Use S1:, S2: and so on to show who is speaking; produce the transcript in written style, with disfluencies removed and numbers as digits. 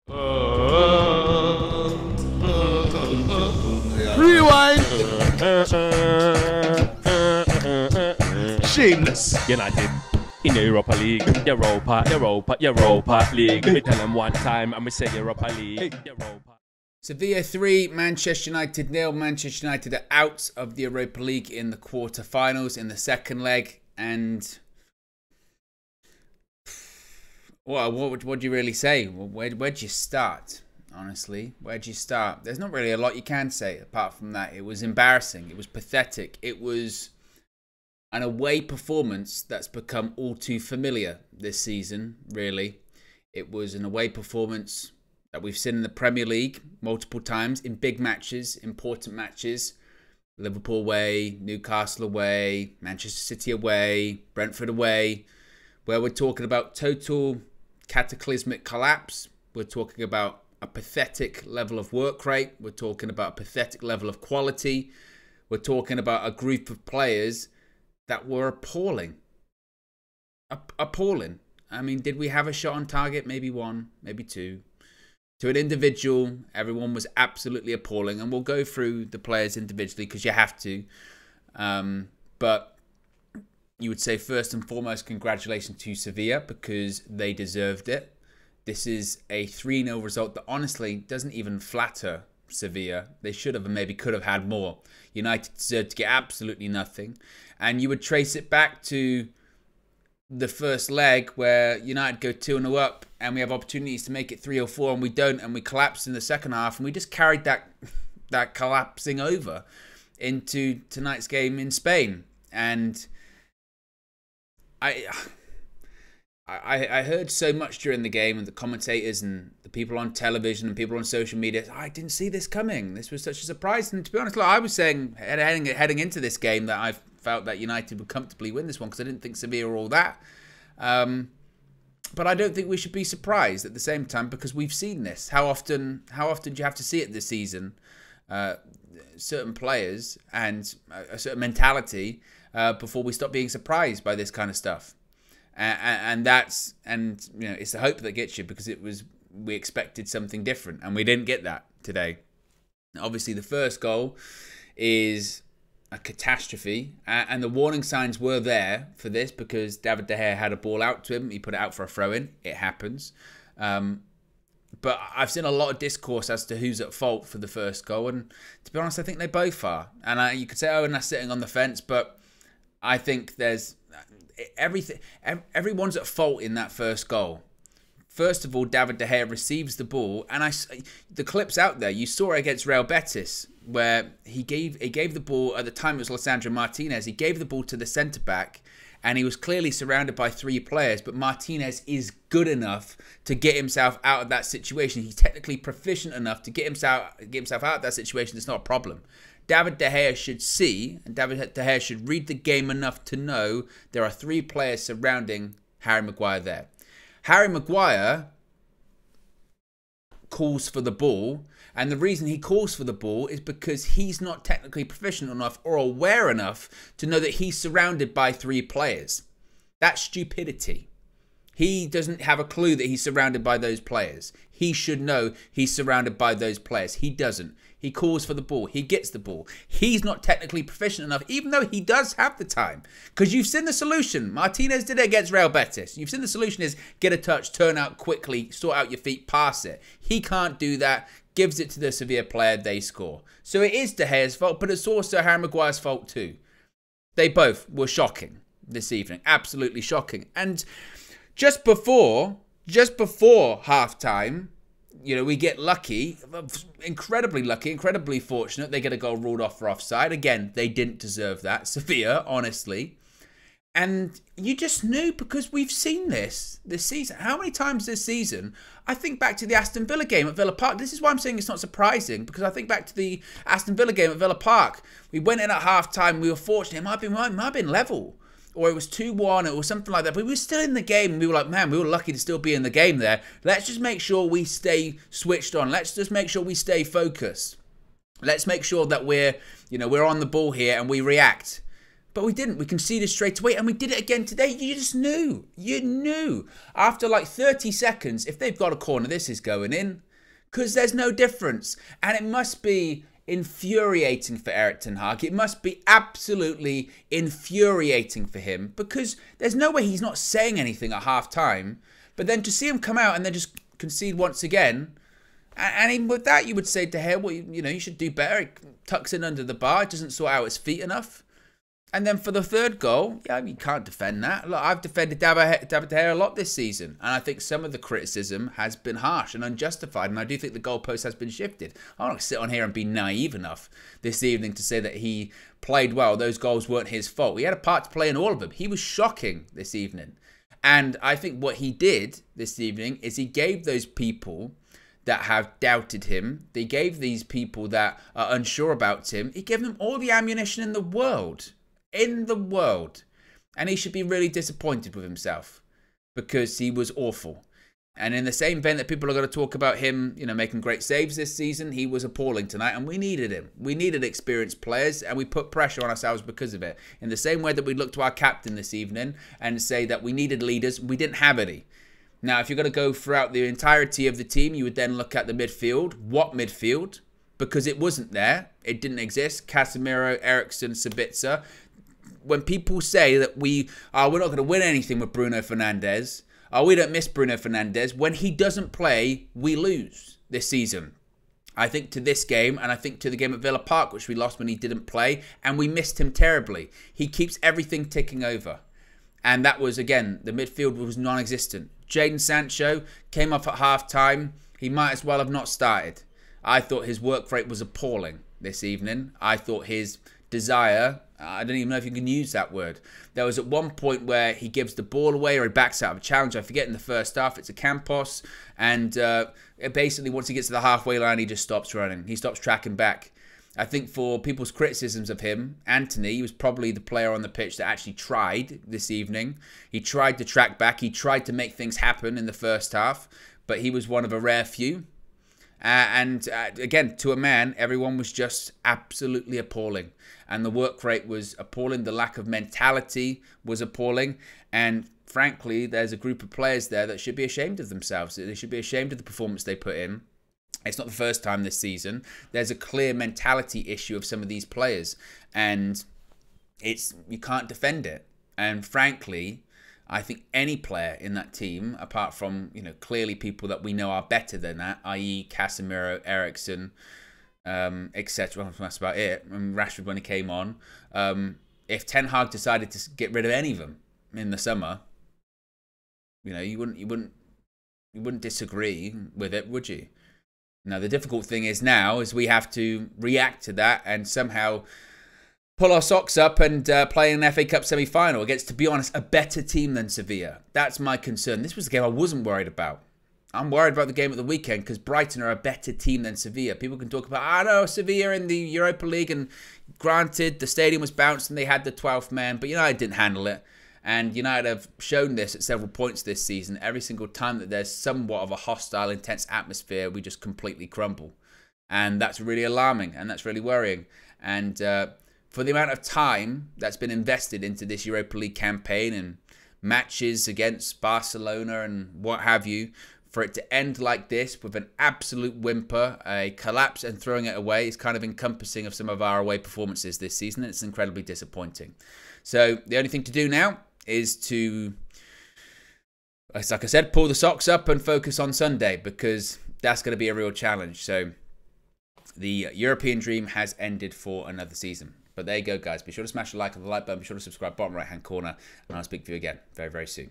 S1: Rewind. Shameless.
S2: United in the Europa League, Europa League. Me tell them one time, and we say Europa League. Europa.
S3: Sevilla 3, Manchester United 0. Manchester United are out of the Europa League in the quarter-finals in the second leg. And well, what would you really say? Well, where'd you start? Honestly, where'd you start? There's not really a lot you can say apart from that. It was embarrassing. It was pathetic. It was an away performance that's become all too familiar this season, really. It was an away performance that we've seen in the Premier League multiple times in big matches, important matches. Liverpool away, Newcastle away, Manchester City away, Brentford away, where we're talking about total cataclysmic collapse. We're talking about a pathetic level of work rate. We're talking about a pathetic level of quality. We're talking about a group of players that were appalling. Appalling. I mean, did we have a shot on target? Maybe one, maybe two. To an individual, everyone was absolutely appalling. And we'll go through the players individually because you have to. But you would say first and foremost, congratulations to Sevilla because they deserved it. This is a 3-0 result that honestly doesn't even flatter Sevilla. They should have and maybe could have had more. United deserved to get absolutely nothing. And you would trace it back to the first leg where United go 2-0 up and we have opportunities to make it 3 or 4 and we don't, and we collapse in the second half, and we just carried that collapsing over into tonight's game in Spain. And I heard so much during the game, and the commentators and the people on television and people on social media, I didn't see this coming. This was such a surprise. And to be honest, I was saying heading into this game that I felt that United would comfortably win this one because I didn't think Sevilla were all that. But I don't think we should be surprised at the same time because we've seen this. How often do you have to see it this season? Certain players and a certain mentality before we stop being surprised by this kind of stuff. And you know, it's the hope that gets you because we expected something different and we didn't get that today. Obviously, the first goal is a catastrophe, and the warning signs were there for this because David De Gea had a ball out to him. He put it out for a throw-in. It happens. But I've seen a lot of discourse as to who's at fault for the first goal, and to be honest, I think they both are. And you could say, oh, and that's sitting on the fence, but I think there's everyone's at fault in that first goal. First of all, David De Gea receives the ball, and the clip's out there. You saw it against Real Betis, where he gave the ball, at the time it was Lisandro Martinez, he gave the ball to the centre-back, and he was clearly surrounded by 3 players, but Martinez is good enough to get himself out of that situation. He's technically proficient enough to get himself out of that situation. It's not a problem. David De Gea should see, and David De Gea should read the game enough to know there are 3 players surrounding Harry Maguire there. Harry Maguire calls for the ball, and the reason he calls for the ball is because he's not technically proficient enough or aware enough to know that he's surrounded by 3 players. That's stupidity. He doesn't have a clue that he's surrounded by those players. He should know he's surrounded by those players. He doesn't. He calls for the ball. He gets the ball. He's not technically proficient enough, even though he does have the time. Because you've seen the solution. Martinez did it against Real Betis. You've seen the solution is get a touch, turn out quickly, sort out your feet, pass it. He can't do that. Gives it to the Sevilla player. They score. So it is De Gea's fault, but it's also Harry Maguire's fault too. They both were shocking this evening. Absolutely shocking. And just before half-time, you know, we get lucky, incredibly lucky, incredibly fortunate. They get a goal ruled off for offside. Again, they didn't deserve that. Sevilla, honestly. And you just knew because we've seen this season. How many times this season? I think back to the Aston Villa game at Villa Park. This is why I'm saying it's not surprising, because I think back to the Aston Villa game at Villa Park. We went in at half-time. We were fortunate. It might have been level. Or it was 2-1 or something like that. But we were still in the game. And we were like, man, we were lucky to still be in the game there. Let's just make sure we stay switched on. Let's just make sure we stay focused. Let's make sure that we're on the ball here and we react. But we didn't. We conceded straight away, and we did it again today. You just knew. You knew. After like 30 seconds, if they've got a corner, this is going in. Because there's no difference. And it must be infuriating for Erik ten Hag. It must be absolutely infuriating for him. Because there's no way he's not saying anything at half-time. But then to see him come out and then just concede once again... And even with that, you would say to him, well, you know, you should do better. He tucks in under the bar. It doesn't sort out his feet enough. And then for the third goal, yeah, you can't defend that. Look, I've defended David De Gea a lot this season. And I think some of the criticism has been harsh and unjustified. And I do think the goalpost has been shifted. I don't sit on here and be naive enough this evening to say that he played well. Those goals weren't his fault. He had a part to play in all of them. He was shocking this evening. And I think what he did this evening is he gave those people that have doubted him, they gave these people that are unsure about him, he gave them all the ammunition in the world. And he should be really disappointed with himself because he was awful. And in the same vein that people are going to talk about him, you know, making great saves this season, he was appalling tonight and we needed him. We needed experienced players and we put pressure on ourselves because of it. In the same way that we looked to our captain this evening and say that we needed leaders, we didn't have any. Now, if you're going to go throughout the entirety of the team, you would then look at the midfield. What midfield? Because it wasn't there. It didn't exist. Casemiro, Eriksen, Sabitzer. When people say that we're not going to win anything with Bruno Fernandes, we don't miss Bruno Fernandes, when he doesn't play, we lose this season. I think to this game, and I think to the game at Villa Park, which we lost when he didn't play, and we missed him terribly. He keeps everything ticking over. And that was, again, the midfield was non-existent. Jadon Sancho came off at half-time. He might as well have not started. I thought his work rate was appalling this evening. I thought his desire, I don't even know if you can use that word. There was at one point where he gives the ball away or he backs out of a challenge. I forget in the first half, it's a Campos. And basically, once he gets to the halfway line, he just stops running. He stops tracking back. I think for people's criticisms of him, Anthony was probably the player on the pitch that actually tried this evening. He tried to track back. He tried to make things happen in the first half, but he was one of a rare few. Again, to a man, everyone was just absolutely appalling. And the work rate was appalling. The lack of mentality was appalling. And frankly, there's a group of players there that should be ashamed of themselves. They should be ashamed of the performance they put in. It's not the first time this season. There's a clear mentality issue of some of these players. And you can't defend it. And frankly, I think any player in that team, apart from, you know, clearly people that we know are better than that, i.e. Casemiro, Eriksen, etc. Well, that's about it. And Rashford when he came on. If Ten Hag decided to get rid of any of them in the summer, you know, you wouldn't disagree with it, would you? Now, the difficult thing is now is we have to react to that and somehow pull our socks up and play an FA Cup semi-final against, to be honest, a better team than Sevilla. That's my concern. This was the game I wasn't worried about. I'm worried about the game at the weekend because Brighton are a better team than Sevilla. People can talk about, no, Sevilla in the Europa League, and granted, the stadium was bounced and they had the 12th man, but United didn't handle it. And United have shown this at several points this season. Every single time that there's somewhat of a hostile, intense atmosphere, we just completely crumble. And that's really alarming and that's really worrying. And for the amount of time that's been invested into this Europa League campaign and matches against Barcelona and what have you, for it to end like this with an absolute whimper, a collapse and throwing it away is kind of encompassing of some of our away performances this season. And it's incredibly disappointing. So the only thing to do now is to, like I said, pull the socks up and focus on Sunday, because that's going to be a real challenge. So the European dream has ended for another season. But there you go, guys. Be sure to smash the like on the like button. Be sure to subscribe, bottom right-hand corner. And I'll speak to you again very, very soon.